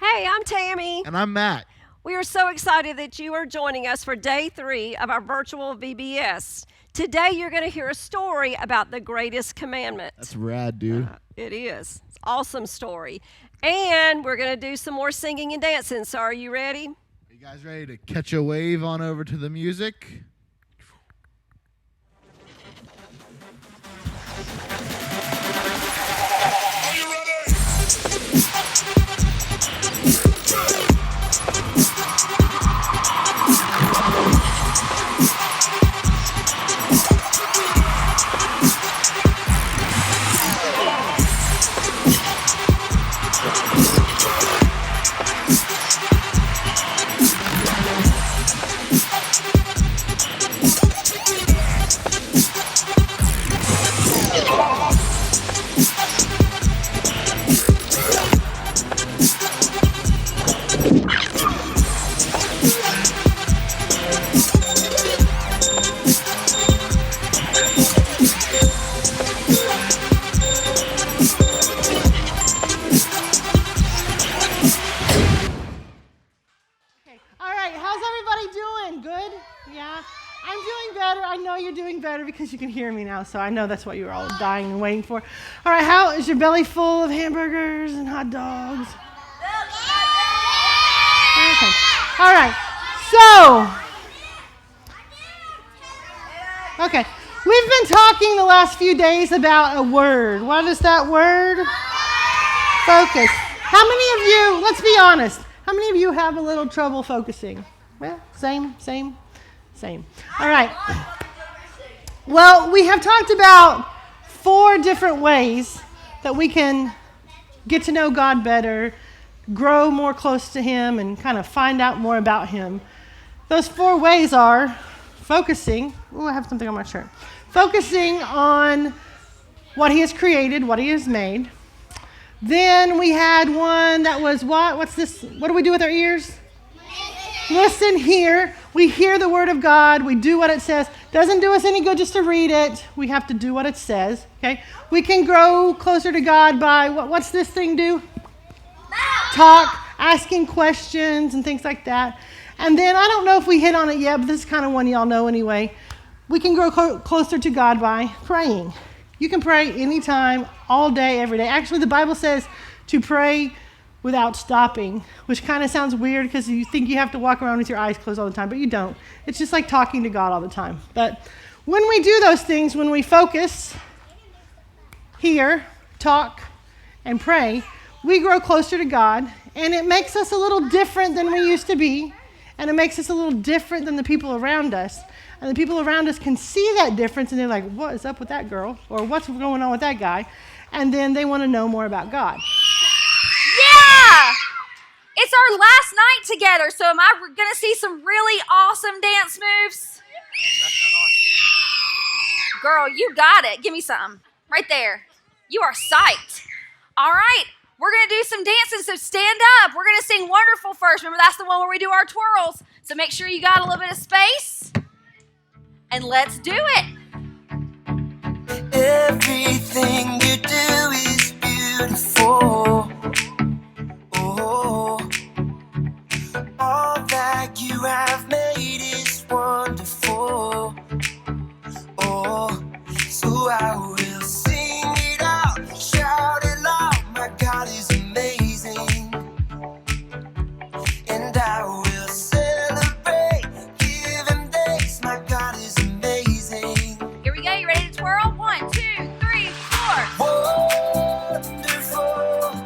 Hey, I'm Tammy. And I'm Matt. We are so excited that you are joining us for day 3 of our virtual VBS. Today, you're going to hear a story about the greatest commandment. That's rad, dude. It is. It's an awesome story. And we're going to do some more singing and dancing. So are you ready? Are you guys ready to catch a wave on over to the music? Because you can hear me now, so I know that's what you were all dying and waiting for. All right, how is your belly full of hamburgers and hot dogs? Okay. All right, so, okay, we've been talking the last few days about a word. What is that word? Focus. How many of you, let's be honest, how many of you have a little trouble focusing? Well, same. All right. Well, we have talked about 4 different ways that we can get to know God better, grow more close to Him, and kind of find out more about Him. Those 4 ways are focusing. Oh, I have something on my shirt. Focusing on what He has created, what He has made. Then we had one that was what? What's this? What do we do with our ears? Listen here. We hear the Word of God. We do what it says. Doesn't do us any good just to read it. We have to do what it says. Okay. We can grow closer to God by what's this thing do? Talk, asking questions and things like that. And then I don't know if we hit on it yet, but this is kind of one y'all know anyway. We can grow closer to God by praying. You can pray anytime, all day, every day. Actually, the Bible says to pray without stopping, which kind of sounds weird because you think you have to walk around with your eyes closed all the time, but you don't. It's just like talking to God all the time. But when we do those things, when we focus, hear, talk, and pray, we grow closer to God, and it makes us a little different than we used to be, and it makes us a little different than the people around us. And the people around us can see that difference, and they're like, what is up with that girl? Or what's going on with that guy? And then they want to know more about God. Yeah! It's our last night together, so am I going to see some really awesome dance moves? Oh, that's not on. Girl, you got it. Give me some. Right there. You are psyched. All right. We're going to do some dancing, so stand up. We're going to sing Wonderful first. Remember, that's the one where we do our twirls. So make sure you got a little bit of space. And let's do it. Everything you do is beautiful. Oh, all that you have made is wonderful. Oh, so I will sing it out, shout it loud. My God is amazing, and I will celebrate, give Him thanks. My God is amazing. Here we go. You ready to twirl? 1, 2, 3, 4. Wonderful,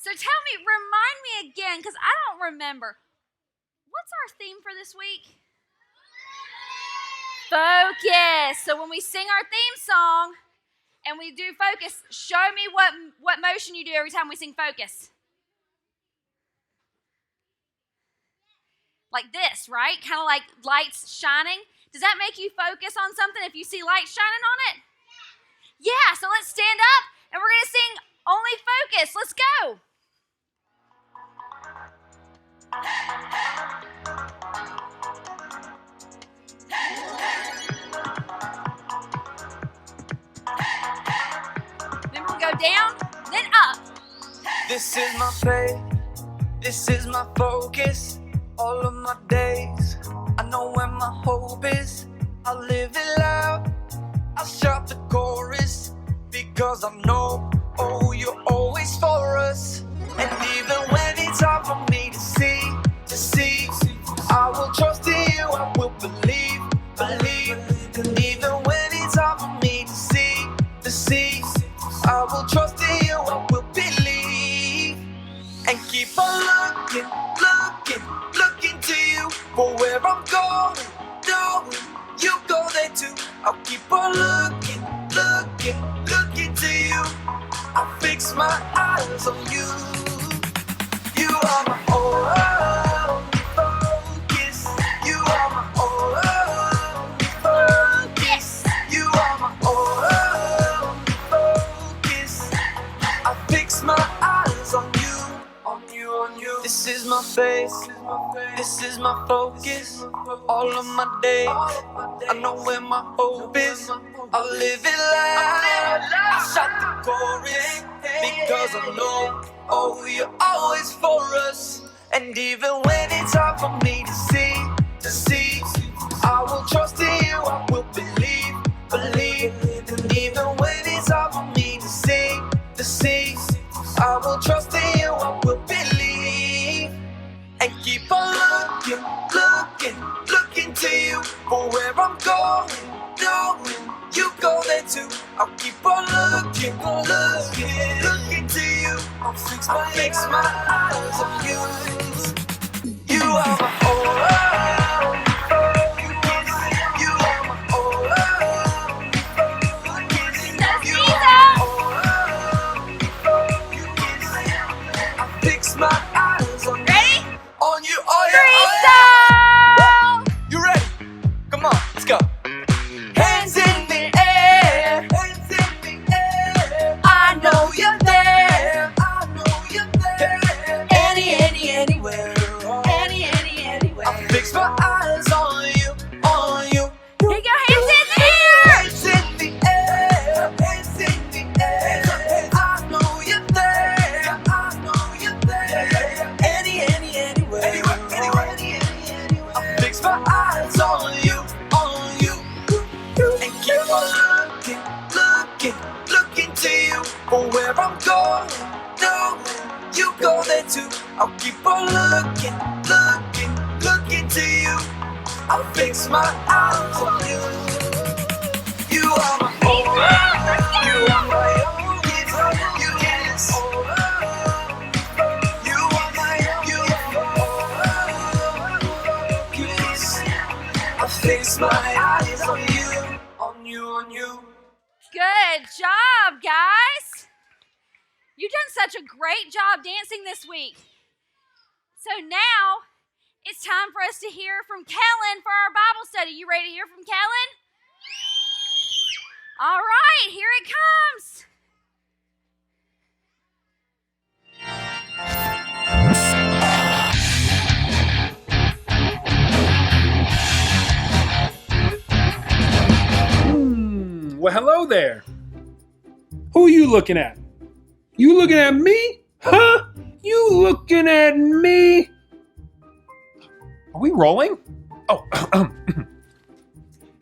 So tell me, remind me again, because I don't remember. What's our theme for this week? Focus. So when we sing our theme song and we do focus, show me what motion you do every time we sing focus. Like this, right? Kind of like lights shining. Does that make you focus on something if you see lights shining on it? Yeah, so let's stand up and we're going to sing Only Focus. Let's go. Then we'll go down, then up. This is my faith, this is my focus. All of my days, I know where my hope is. I'll live it loud, I'll shout the chorus, because I know, oh, you're always for us. And even when it's hard for me to see, I will trust in you, I will believe. And even when it's hard for me to see, I will trust in you, I will believe. And keep on looking to you for where I'm going, you go there too. I'll keep on looking to you. I fix my eyes on you. You are my only focus. You are my only focus. You are my only focus. I fix my eyes on you. This is my face, this is my focus. All of my days, I know where my hope is. I'll live it loud, I'll shout the chorus, because I know, oh, you're always for us. And even when it's hard for me to see, I will trust in you, I will believe. And even when it's hard for me to see, I will trust in you, I will believe. And keep on looking to you for where I'm going, you go there too. I'll keep on looking to you. I'll fix my eyes on you. You are my only focus. You are my only focus. You are my only focus. I fix my eyes on you. Ready? On you, oh yeah. You ready? Come on, let's go. Hands in the air, hands in the air. I know you're there, I know you're there. Anywhere, anywhere. I fix my eyes on you. Here you go, hands in the air. Hands in the air, hands in the air. I know you're there, I know you're there. Anywhere. I fix my eyes on you. And keep on looking to you for where I'm going. No, you go there too. I'll keep on looking to you. I'll fix my eyes on you. You are my only, you are my only, yes. You are my yes. I fix my eyes on you, on you. Good job, guys. You've done such a great job dancing this week. So now it's time for us to hear from Kellen for our Bible study. You ready to hear from Kellen? All right, here it comes. Well, hello there. Who are you looking at? You looking at me? Huh? You looking at me? Are we rolling? Oh,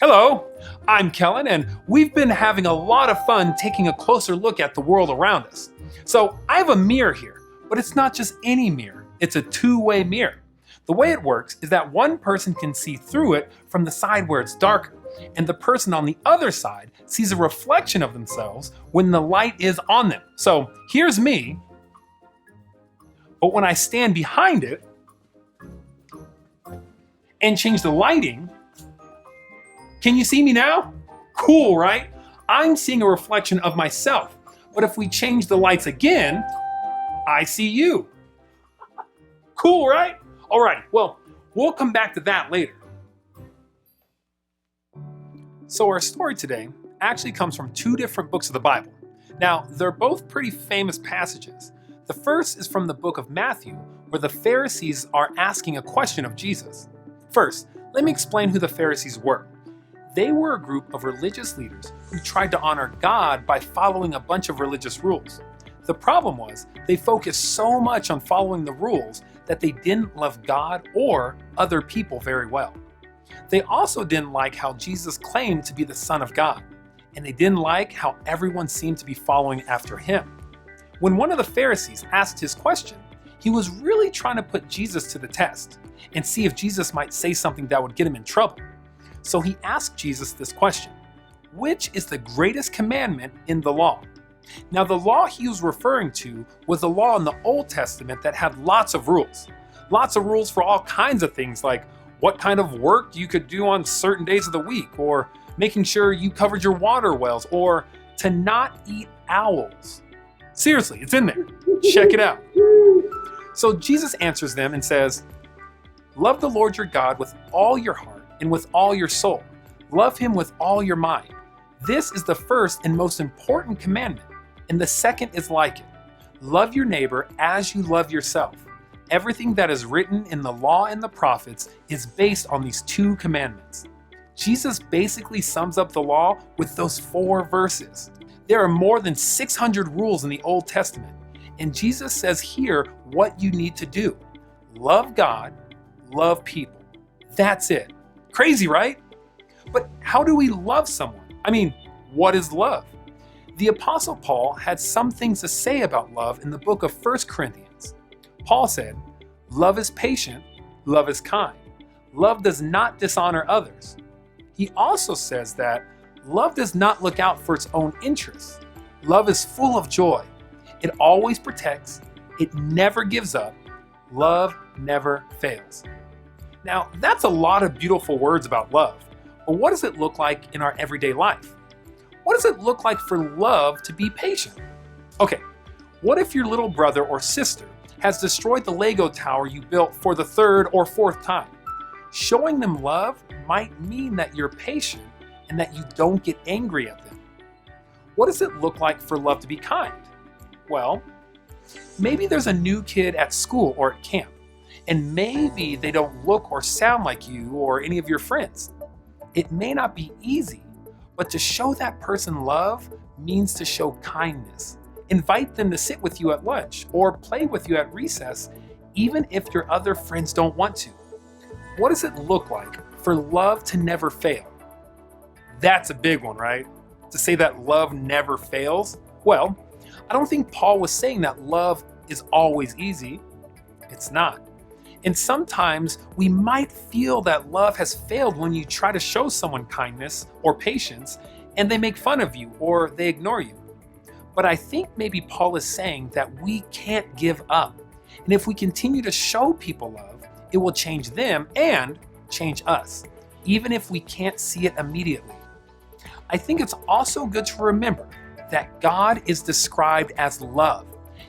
hello. I'm Kellen, and we've been having a lot of fun taking a closer look at the world around us. So I have a mirror here, but it's not just any mirror. It's a two-way mirror. The way it works is that one person can see through it from the side where it's darker, and the person on the other side sees a reflection of themselves when the light is on them. So here's me, But when I stand behind it and change the lighting, can you see me now? Cool, right? I'm seeing a reflection of myself. But if we change the lights again, I see you. Cool, right? All right, well, we'll come back to that later. So our story today actually comes from two different books of the Bible. Now, they're both pretty famous passages. The first is from the book of Matthew, where the Pharisees are asking a question of Jesus. First, let me explain who the Pharisees were. They were a group of religious leaders who tried to honor God by following a bunch of religious rules. The problem was, they focused so much on following the rules that they didn't love God or other people very well. They also didn't like how Jesus claimed to be the Son of God, and they didn't like how everyone seemed to be following after him. When one of the Pharisees asked his question, he was really trying to put Jesus to the test and see if Jesus might say something that would get him in trouble. So he asked Jesus this question: which is the greatest commandment in the law? Now, the law he was referring to was the law in the Old Testament that had lots of rules. Lots of rules for all kinds of things, like what kind of work you could do on certain days of the week, or making sure you covered your water wells, or to not eat owls. Seriously, it's in there. Check it out. So Jesus answers them and says, "Love the Lord your God with all your heart and with all your soul. Love him with all your mind. This is the first and most important commandment, and the second is like it. Love your neighbor as you love yourself. Everything that is written in the law and the prophets is based on these two commandments." Jesus basically sums up the law with those 4 verses. There are more than 600 rules in the Old Testament, and Jesus says here what you need to do. Love God, love people. That's it. Crazy, right? But how do we love someone? I mean, what is love? The Apostle Paul had some things to say about love in the book of 1 Corinthians. Paul said, "Love is patient, love is kind. Love does not dishonor others." He also says that love does not look out for its own interests. Love is full of joy. It always protects. It never gives up. Love never fails. Now, that's a lot of beautiful words about love. But what does it look like in our everyday life? What does it look like for love to be patient? Okay, what if your little brother or sister has destroyed the Lego tower you built for the 3rd or 4th time? Showing them love might mean that you're patient and that you don't get angry at them. What does it look like for love to be kind? Well, maybe there's a new kid at school or at camp, and maybe they don't look or sound like you or any of your friends. It may not be easy, but to show that person love means to show kindness. Invite them to sit with you at lunch or play with you at recess, even if your other friends don't want to. What does it look like for love to never fail? That's a big one, right? To say that love never fails? Well, I don't think Paul was saying that love is always easy. It's not. And sometimes we might feel that love has failed when you try to show someone kindness or patience and they make fun of you or they ignore you. But I think maybe Paul is saying that we can't give up. And if we continue to show people love, it will change them and change us, even if we can't see it immediately. I think it's also good to remember that God is described as love,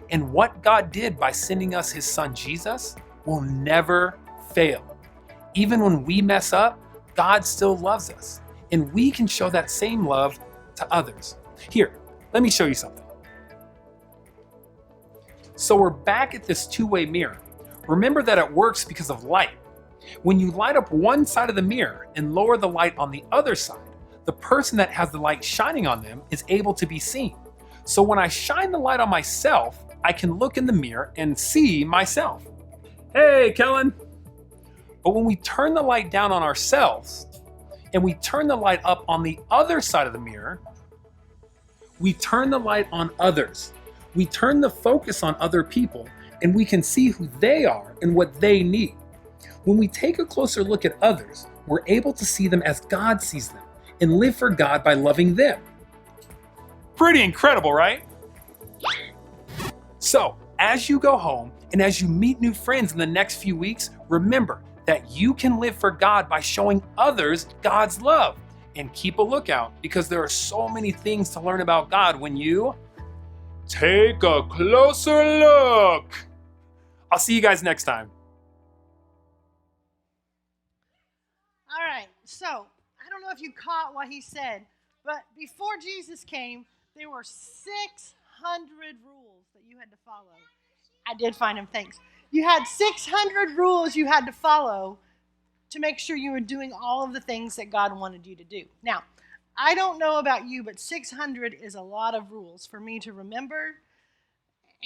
and what God did by sending us his son Jesus will never fail. Even when we mess up, God still loves us, and we can show that same love to others. Here, let me show you something. So we're back at this two-way mirror. Remember that it works because of light. When you light up one side of the mirror and lower the light on the other side, the person that has the light shining on them is able to be seen. So when I shine the light on myself, I can look in the mirror and see myself. Hey, Kellen. But when we turn the light down on ourselves and we turn the light up on the other side of the mirror, we turn the light on others. We turn the focus on other people, and we can see who they are and what they need. When we take a closer look at others, we're able to see them as God sees them and live for God by loving them. Pretty incredible, right? So, as you go home and as you meet new friends in the next few weeks, remember that you can live for God by showing others God's love. And keep a lookout, because there are so many things to learn about God when you take a closer look. I'll see you guys next time. All right, so I don't know if you caught what he said, but before Jesus came, there were 600 rules that you had to follow. I did find them, thanks. You had 600 rules you had to follow to make sure you were doing all of the things that God wanted you to do. Now, I don't know about you, but 600 is a lot of rules for me to remember,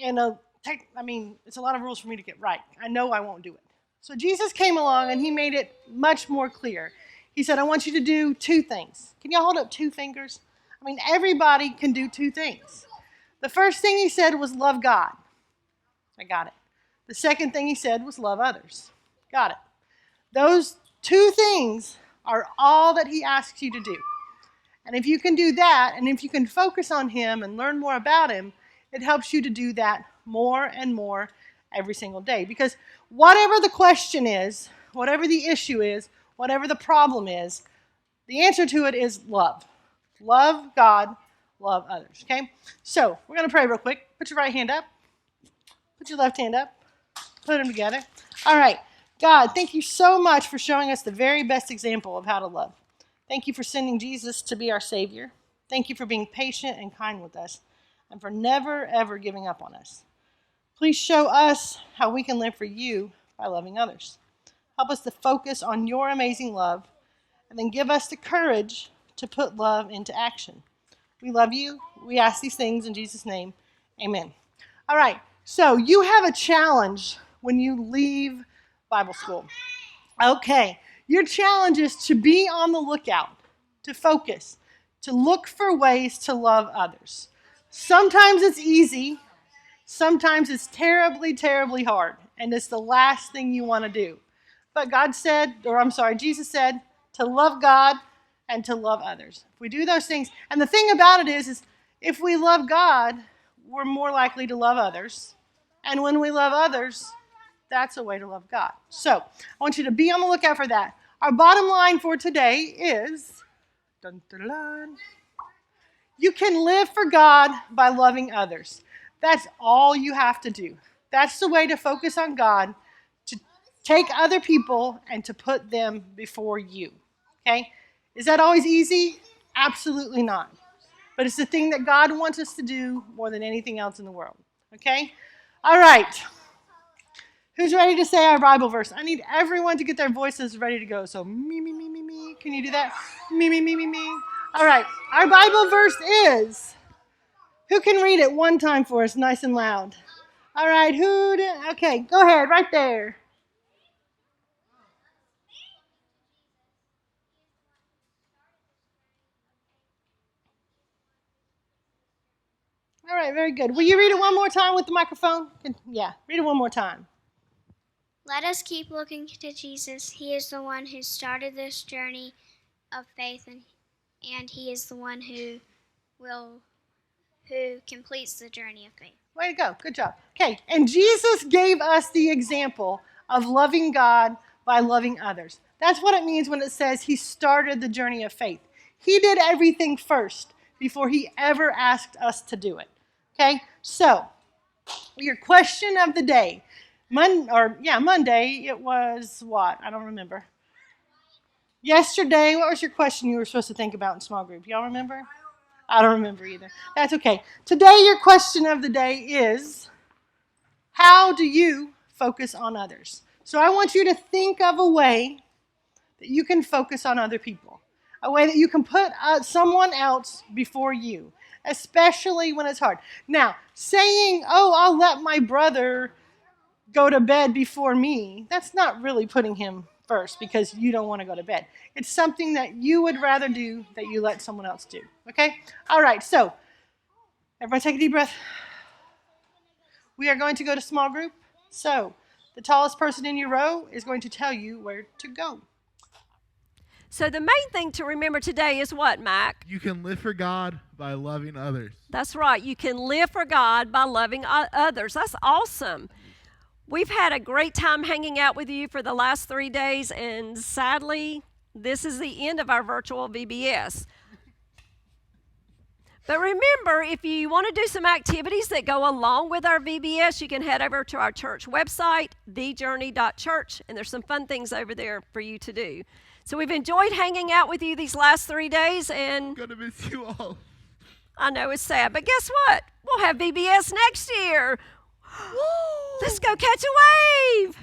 and it's a lot of rules for me to get right. I know I won't do it. So Jesus came along and he made it much more clear. He said, I want you to do 2 things. Can y'all hold up 2 fingers? I mean, everybody can do 2 things. The first thing he said was love God. I got it. The second thing he said was love others. Got it. Those 2 things are all that he asks you to do. And if you can do that, and if you can focus on him and learn more about him, it helps you to do that more and more every single day. Because whatever the question is, whatever the issue is, whatever the problem is, the answer to it is love. Love God, love others, okay? So we're going to pray real quick. Put your right hand up. Put your left hand up. Put them together. All right. God, thank you so much for showing us the very best example of how to love. Thank you for sending Jesus to be our Savior. Thank you for being patient and kind with us, and for never, ever giving up on us. Please show us how we can live for you by loving others. Help us to focus on your amazing love, and then give us the courage to put love into action. We love you. We ask these things in Jesus' name. Amen. All right, so you have a challenge when you leave Bible school. Okay, your challenge is to be on the lookout, to focus, to look for ways to love others. Sometimes it's easy, sometimes it's terribly, terribly hard, and it's the last thing you want to do. But Jesus said to love God and to love others. If we do those things, and the thing about it is if we love God, we're more likely to love others. And when we love others, that's a way to love God. So I want you to be on the lookout for that. Our bottom line for today is, dun, dun, dun, you can live for God by loving others. That's all you have to do. That's the way to focus on God, to take other people and to put them before you. Okay? Is that always easy? Absolutely not. But it's the thing that God wants us to do more than anything else in the world. Okay? All right. Who's ready to say our Bible verse? I need everyone to get their voices ready to go. So me, me, me, me, me. Can you do that? Me, me, me, me, me. All right. Our Bible verse is, who can read it one time for us, nice and loud? All right. Okay, go ahead, right there. All right, very good. Will you read it one more time with the microphone? Yeah, read it one more time. Let us keep looking to Jesus. He is the one who started this journey of faith, and he is the one who completes the journey of faith. Way to go. Good job. Okay, and Jesus gave us the example of loving God by loving others. That's what it means when it says he started the journey of faith. He did everything first before he ever asked us to do it. Okay, so your question of the day. Monday, it was what? I don't remember. Yesterday, what was your question you were supposed to think about in small group? Y'all remember? I don't remember either. That's okay. Today, your question of the day is, how do you focus on others? So I want you to think of a way that you can focus on other people, a way that you can put someone else before you, especially when it's hard. Now, saying, I'll let my brother go to bed before me, that's not really putting him first because you don't want to go to bed. It's something that you would rather do that you let someone else do. Okay? All right, so everybody take a deep breath. We are going to go to small group. So the tallest person in your row is going to tell you where to go. So the main thing to remember today is what, Mac? You can live for God by loving others. That's right. You can live for God by loving others. That's awesome. We've had a great time hanging out with you for the last 3 days, and sadly, this is the end of our virtual VBS. But remember, if you want to do some activities that go along with our VBS, you can head over to our church website, thejourney.church, and there's some fun things over there for you to do. So we've enjoyed hanging out with you these last 3 days, and I'm gonna miss you all. I know it's sad, but guess what? We'll have VBS next year. Let's go catch a wave.